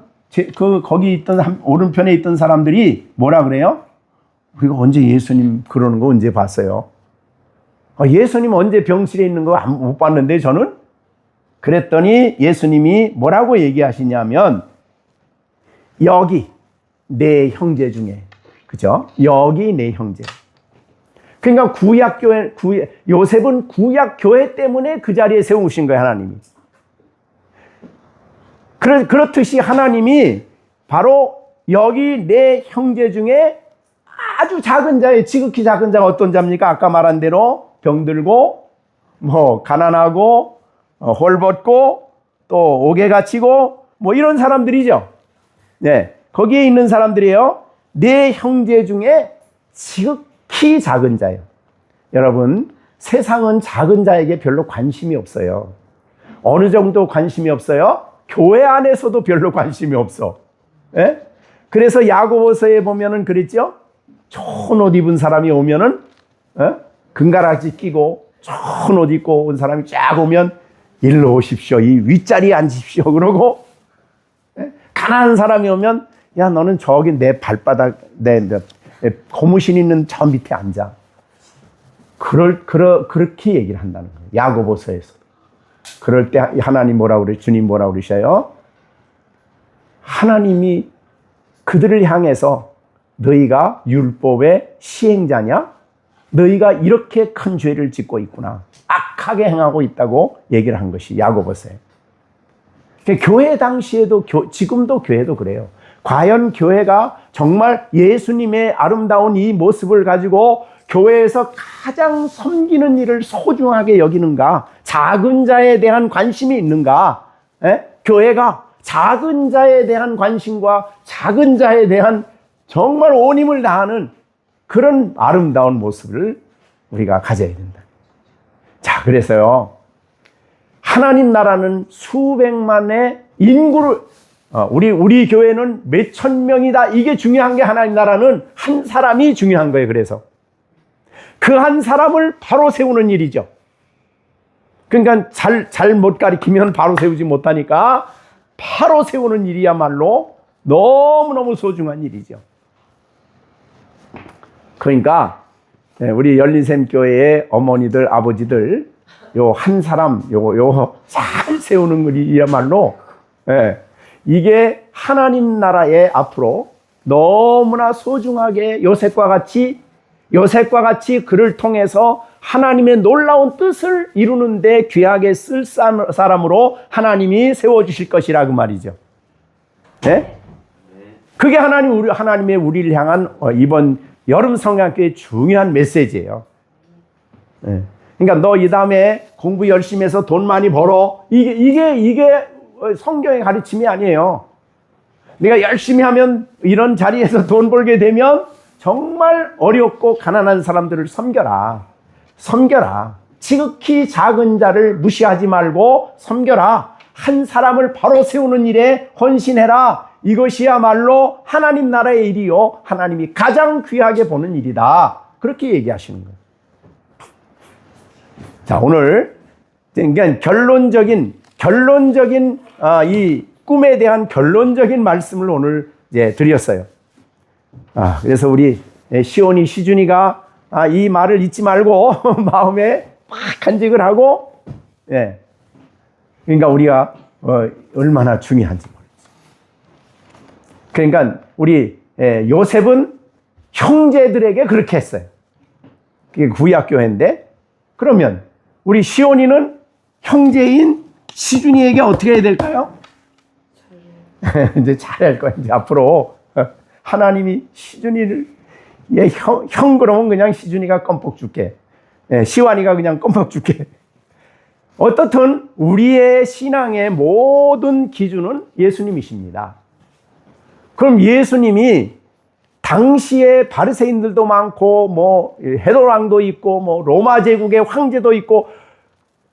Speaker 1: 거기 있던 오른편에 있던 사람들이 뭐라 그래요? 우리가 언제 예수님 그러는 거 언제 봤어요? 예수님 언제 병실에 있는 거 못 봤는데 저는? 그랬더니 예수님이 뭐라고 얘기하시냐면 여기 내 형제 중에, 그죠? 여기 내 형제. 그러니까 요셉은 구약교회 때문에 그 자리에 세우신 거예요, 하나님이. 그렇듯이 하나님이 바로 여기 내 형제 중에 아주 작은 자예요. 지극히 작은 자가 어떤 자입니까? 아까 말한 대로 병들고, 가난하고, 헐벗고, 또 옥에 갇히고, 이런 사람들이죠. 네. 거기에 있는 사람들이에요. 내 형제 중에 지극히 작은 자예요. 여러분, 세상은 작은 자에게 별로 관심이 없어요. 어느 정도 관심이 없어요? 교회 안에서도 별로 관심이 없어. 예? 그래서 야고보서에 보면은 그랬죠? 좋은 옷 입은 사람이 오면은, 금가락지 끼고, 좋은 옷 입고 온 사람이 쫙 오면, 일로 오십시오. 이 윗자리에 앉으십시오. 그러고, 가난한 사람이 오면, 야, 너는 저기 내 발바닥, 내 고무신 있는 저 밑에 앉아. 그렇게 얘기를 한다는 거예요. 야고보서에서. 그럴 때 하나님 뭐라고 그래? 주님 뭐라고 그러셔요? 하나님이 그들을 향해서 너희가 율법의 시행자냐? 너희가 이렇게 큰 죄를 짓고 있구나. 악하게 행하고 있다고 얘기를 한 것이 야고보서예요. 교회 당시에도 지금도 교회도 그래요. 과연 교회가 정말 예수님의 아름다운 이 모습을 가지고 교회에서 가장 섬기는 일을 소중하게 여기는가? 작은 자에 대한 관심이 있는가? 교회가 작은 자에 대한 관심과 작은 자에 대한 정말 온 힘을 다하는 그런 아름다운 모습을 우리가 가져야 된다. 자, 그래서요. 하나님 나라는 수백만의 인구를 우리 교회는 몇천 명이다. 이게 중요한 게 하나님 나라는 한 사람이 중요한 거예요. 그래서 그 한 사람을 바로 세우는 일이죠. 그러니까 잘 못 가리키면 바로 세우지 못하니까 바로 세우는 일이야말로 너무너무 소중한 일이죠. 그러니까 우리 열린샘교회의 어머니들, 아버지들 요 한 사람 잘 세우는 일이야말로 이게 하나님 나라의 앞으로 너무나 소중하게 요셉과 같이 그를 통해서 하나님의 놀라운 뜻을 이루는데 귀하게 쓸 사람으로 하나님이 세워주실 것이라 그 말이죠. 네? 그게 하나님의 우리를 향한 이번 여름 성경교회의 중요한 메시지예요. 네. 그러니까 너 이 다음에 공부 열심히 해서 돈 많이 벌어. 이게 성경의 가르침이 아니에요. 네가 열심히 하면 이런 자리에서 돈 벌게 되면 정말 어렵고 가난한 사람들을 섬겨라. 지극히 작은 자를 무시하지 말고 섬겨라. 한 사람을 바로 세우는 일에 헌신해라. 이것이야말로 하나님 나라의 일이요. 하나님이 가장 귀하게 보는 일이다. 그렇게 얘기하시는 거예요. 자, 오늘 그러니까 결론적인 이 꿈에 대한 결론적인 말씀을 오늘 이제 드렸어요. 그래서 우리 시온이 시준이가 이 말을 잊지 말고 마음에 막 간직을 하고, 그러니까 우리가 얼마나 중요한지 모르겠어요. 그러니까 우리 요셉은 형제들에게 그렇게 했어요. 그게 구약교회인데, 그러면 우리 시온이는 형제인 시준이에게 어떻게 해야 될까요? 이제 잘할 거야. 이제 앞으로 하나님이 시준이를 형 그러면 그냥 시준이가 껌뻑 줄게. 시완이가 그냥 껌뻑 줄게. 어떻든 우리의 신앙의 모든 기준은 예수님이십니다. 그럼 예수님이 당시에 바리새인들도 많고 뭐 헤롯 왕도 있고 뭐 로마 제국의 황제도 있고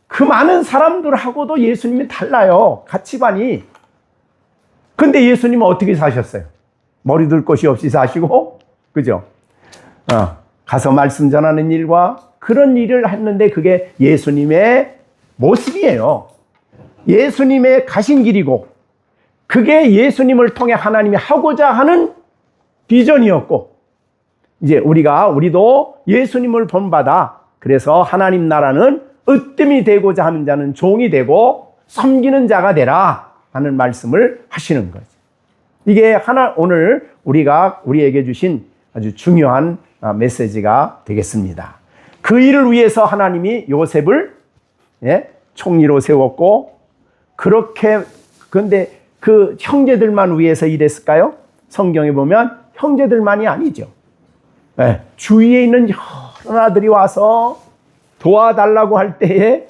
Speaker 1: 그 많은 사람들하고도 예수님이 달라요. 가치관이. 근데 예수님은 어떻게 사셨어요? 머리 둘 곳이 없이 사시고, 그죠? 가서 말씀 전하는 일과 그런 일을 했는데 그게 예수님의 모습이에요. 예수님의 가신 길이고, 그게 예수님을 통해 하나님이 하고자 하는 비전이었고, 이제 우리도 예수님을 본받아, 그래서 하나님 나라는 으뜸이 되고자 하는 자는 종이 되고 섬기는 자가 되라 하는 말씀을 하시는 거죠. 이게 오늘 우리에게 주신 아주 중요한 메시지가 되겠습니다. 그 일을 위해서 하나님이 요셉을 총리로 세웠고, 그런데 그 형제들만 위해서 일했을까요? 성경에 보면 형제들만이 아니죠. 주위에 있는 여러 아들이 와서 도와달라고 할 때에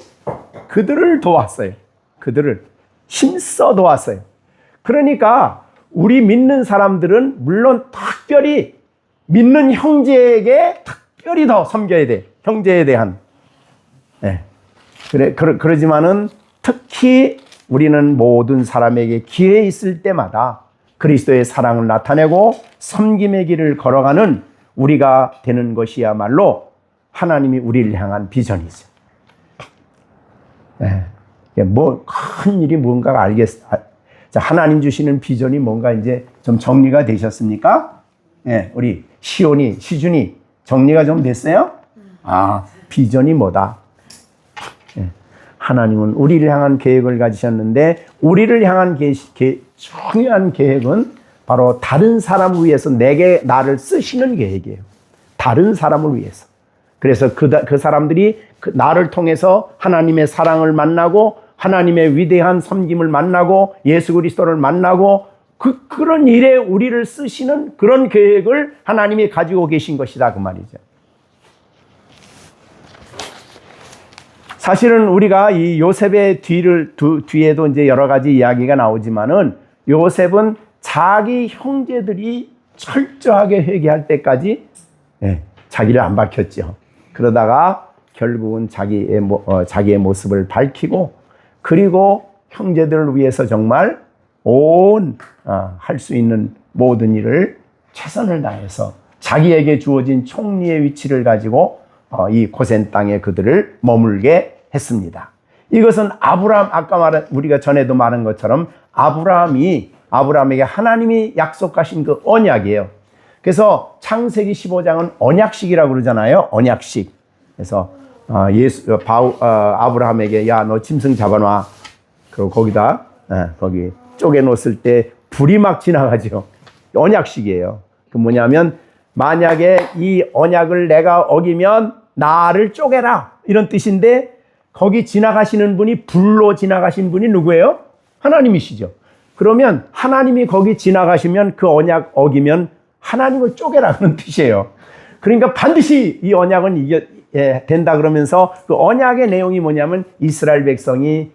Speaker 1: 그들을 도왔어요. 그들을 힘써 도왔어요. 그러니까 우리 믿는 사람들은 물론 특별히 믿는 형제에게 특별히 더 섬겨야 돼. 형제에 대한. 그러지만은 특히 우리는 모든 사람에게 기회 있을 때마다 그리스도의 사랑을 나타내고 섬김의 길을 걸어가는 우리가 되는 것이야말로 하나님이 우리를 향한 비전이죠. 뭐 큰 일이 뭔가 자, 하나님 주시는 비전이 뭔가 이제 좀 정리가 되셨습니까? 우리 시준이 정리가 좀 됐어요? 비전이 뭐다? 하나님은 우리를 향한 계획을 가지셨는데, 우리를 향한 중요한 계획은 바로 다른 사람을 위해서 나를 쓰시는 계획이에요. 다른 사람을 위해서. 그래서 그 사람들이 나를 통해서 하나님의 사랑을 만나고 하나님의 위대한 섬김을 만나고 예수 그리스도를 만나고 그런 일에 우리를 쓰시는 그런 계획을 하나님이 가지고 계신 것이다, 그 말이죠. 사실은 우리가 이 요셉의 뒤에도 이제 여러 가지 이야기가 나오지만은, 요셉은 자기 형제들이 철저하게 회개할 때까지 자기를 안 밝혔죠. 그러다가 결국은 자기의 모습을 밝히고, 그리고 형제들을 위해서 정말 할 수 있는 모든 일을 최선을 다해서 자기에게 주어진 총리의 위치를 가지고 이 고센 땅에 그들을 머물게 했습니다. 이것은 우리가 전에도 말한 것처럼 아브라함에게 하나님이 약속하신 그 언약이에요. 그래서 창세기 15장은 언약식이라고 그러잖아요. 언약식. 그래서 아브라함에게 야, 너 짐승 잡아놔. 그리고 거기 쪼개놓았을 때 불이 막 지나가죠. 언약식이에요. 그 뭐냐면, 만약에 이 언약을 내가 어기면 나를 쪼개라, 이런 뜻인데, 거기 지나가시는 분이, 불로 지나가신 분이 누구예요? 하나님이시죠. 그러면 하나님이 거기 지나가시면 그 언약 어기면 하나님을 쪼개라, 그런 뜻이에요. 그러니까 반드시 이 언약은 된다 그러면서, 그 언약의 내용이 뭐냐면, 이스라엘 백성이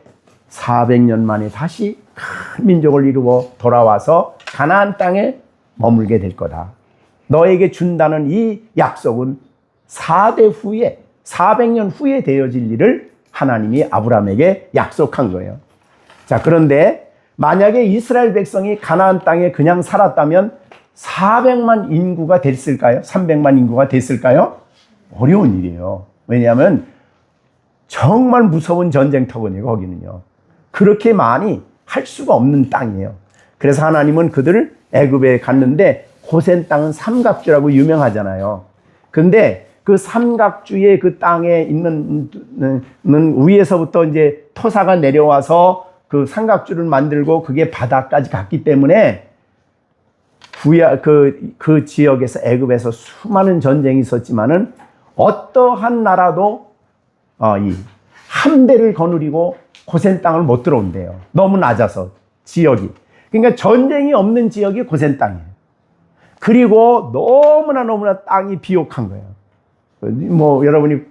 Speaker 1: 400년 만에 다시 큰 민족을 이루고 돌아와서 가나안 땅에 머물게 될 거다. 너에게 준다는 이 약속은 400년 후에 되어질 일을 하나님이 아브라함에게 약속한 거예요. 자, 그런데 만약에 이스라엘 백성이 가나안 땅에 그냥 살았다면 400만 인구가 됐을까요? 300만 인구가 됐을까요? 어려운 일이에요. 왜냐하면 정말 무서운 전쟁터거든요, 거기는요. 그렇게 많이 할 수가 없는 땅이에요. 그래서 하나님은 그들을 애굽에 갔는데 고센 땅은 삼각주라고 유명하잖아요. 근데 그 삼각주의 그 땅에 있는 위에서부터 이제 토사가 내려와서 그 삼각주를 만들고 그게 바다까지 갔기 때문에 그 지역에서 애굽에서 수많은 전쟁이 있었지만은 어떠한 나라도 이 함대를 거느리고 고센 땅을 못 들어온대요. 너무 낮아서 지역이. 그러니까 전쟁이 없는 지역이 고센 땅이에요. 그리고 너무나 땅이 비옥한 거예요. 뭐 여러분이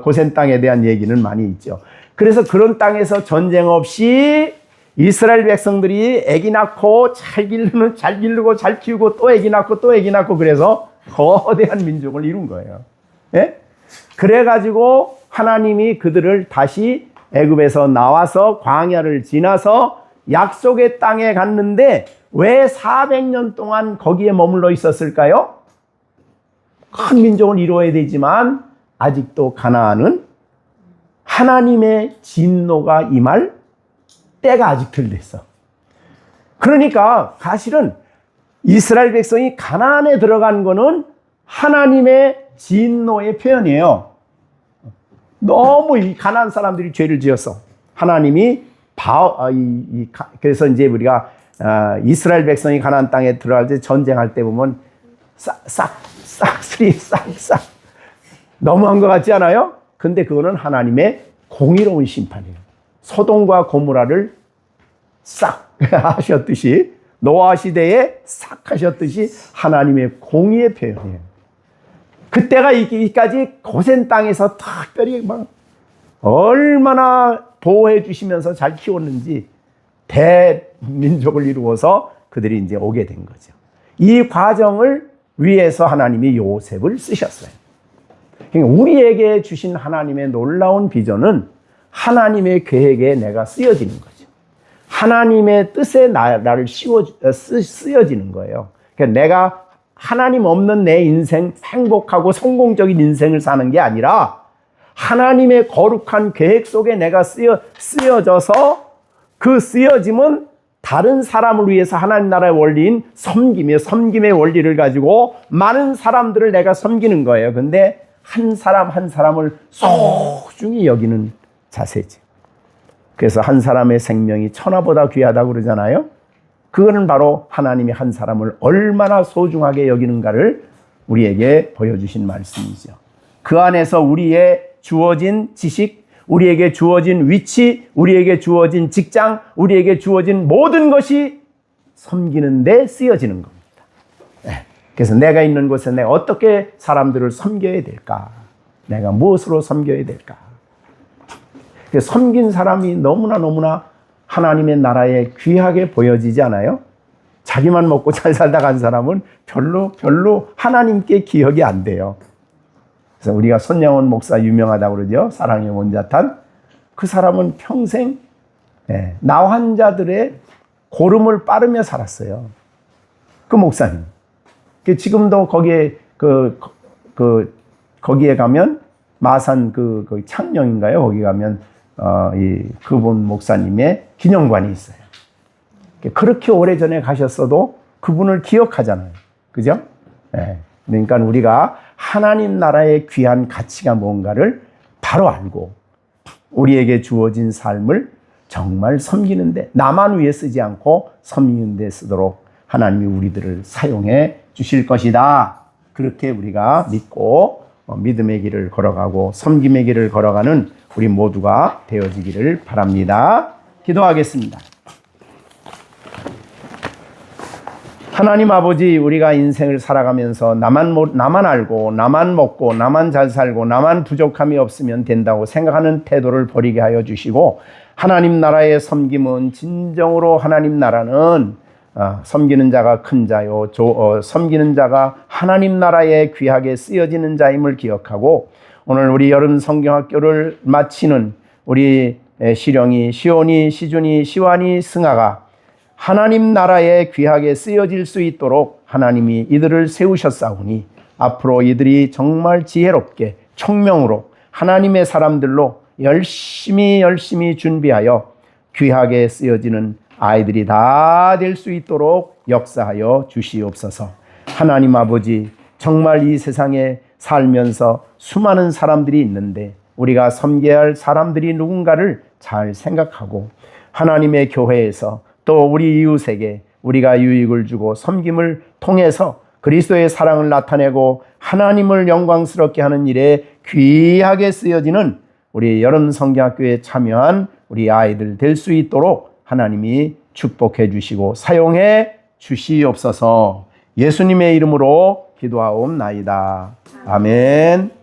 Speaker 1: 고센 땅에 대한 얘기는 많이 있죠. 그래서 그런 땅에서 전쟁 없이 이스라엘 백성들이 아기 낳고 잘 기르고 잘 키우고 또 아기 낳고 또 아기 낳고 그래서 거대한 민족을 이룬 거예요. 예? 그래가지고 하나님이 그들을 다시 애굽에서 나와서 광야를 지나서 약속의 땅에 갔는데 왜 400년 동안 거기에 머물러 있었을까요? 큰 민족을 이루어야 되지만 아직도 가나안은 하나님의 진노가 임할 때가 아직 덜 됐어. 그러니까 사실은 이스라엘 백성이 가나안에 들어간 거는 하나님의 진노의 표현이에요. 너무 이 가나안 사람들이 죄를 지었어. 하나님이 그래서 이제 우리가 이스라엘 백성이 가나안 땅에 들어갈 때 전쟁할 때 보면 싹 너무한 것 같지 않아요? 근데 그거는 하나님의 공의로운 심판이에요. 소돔과 고모라를 싹 하셨듯이 노아 시대에 싹 하셨듯이 하나님의 공의의 표현이에요. 그때가 있기까지 고센 땅에서 특별히 막 얼마나 보호해 주시면서 잘 키웠는지 대민족을 이루어서 그들이 이제 오게 된 거죠. 이 과정을 위해서 하나님이 요셉을 쓰셨어요. 그러니까 우리에게 주신 하나님의 놀라운 비전은 하나님의 계획에 내가 쓰여지는 거죠. 하나님의 뜻에 나를 쓰여지는 거예요. 그러니까 내가 하나님 없는 내 인생, 행복하고 성공적인 인생을 사는 게 아니라 하나님의 거룩한 계획 속에 내가 쓰여져서 그 쓰여짐은 다른 사람을 위해서 하나님 나라의 원리인 섬김의 원리를 가지고 많은 사람들을 내가 섬기는 거예요. 근데 한 사람 한 사람을 소중히 여기는 자세지. 그래서 한 사람의 생명이 천하보다 귀하다고 그러잖아요. 그거는 바로 하나님이 한 사람을 얼마나 소중하게 여기는가를 우리에게 보여주신 말씀이죠. 그 안에서 우리의 주어진 지식, 우리에게 주어진 위치, 우리에게 주어진 직장, 우리에게 주어진 모든 것이 섬기는 데 쓰여지는 겁니다. 그래서 내가 있는 곳에 내가 어떻게 사람들을 섬겨야 될까? 내가 무엇으로 섬겨야 될까? 섬긴 사람이 너무나 하나님의 나라에 귀하게 보여지지 않아요? 자기만 먹고 잘 살다 간 사람은 별로 하나님께 기억이 안 돼요. 그래서 우리가 손영원 목사 유명하다고 그러죠. 사랑의 원자탄. 그 사람은 평생 나 환자들의 고름을 빠르며 살았어요. 그 목사님. 지금도 거기에 거기에 가면 마산 그 창녕인가요? 거기 가면 그분 목사님의 기념관이 있어요. 그렇게 오래전에 가셨어도 그분을 기억하잖아요. 그죠? 그러니까 우리가 하나님 나라의 귀한 가치가 뭔가를 바로 알고 우리에게 주어진 삶을 정말 섬기는데 나만 위해 쓰지 않고 섬기는 데 쓰도록 하나님이 우리들을 사용해 주실 것이다. 그렇게 우리가 믿고 믿음의 길을 걸어가고 섬김의 길을 걸어가는 우리 모두가 되어지기를 바랍니다. 기도하겠습니다. 하나님 아버지, 우리가 인생을 살아가면서 나만 알고 나만 먹고 나만 잘 살고 나만 부족함이 없으면 된다고 생각하는 태도를 버리게 하여 주시고, 하나님 나라의 섬김은 진정으로 하나님 나라는 섬기는 자가 큰 자요 섬기는 자가 하나님 나라에 귀하게 쓰여지는 자임을 기억하고, 오늘 우리 여름 성경학교를 마치는 우리 시령이, 시온이, 시준이, 시완이, 승아가 하나님 나라에 귀하게 쓰여질 수 있도록 하나님이 이들을 세우셨사오니 앞으로 이들이 정말 지혜롭게 총명으로 하나님의 사람들로 열심히 준비하여 귀하게 쓰여지는 아이들이 다 될 수 있도록 역사하여 주시옵소서. 하나님 아버지, 정말 이 세상에 살면서 수많은 사람들이 있는데 우리가 섬겨야 할 사람들이 누군가를 잘 생각하고 하나님의 교회에서 또 우리 이웃에게 우리가 유익을 주고 섬김을 통해서 그리스도의 사랑을 나타내고 하나님을 영광스럽게 하는 일에 귀하게 쓰여지는 우리 여름 성경학교에 참여한 우리 아이들 될 수 있도록 하나님이 축복해 주시고 사용해 주시옵소서. 예수님의 이름으로 기도하옵나이다. 아멘.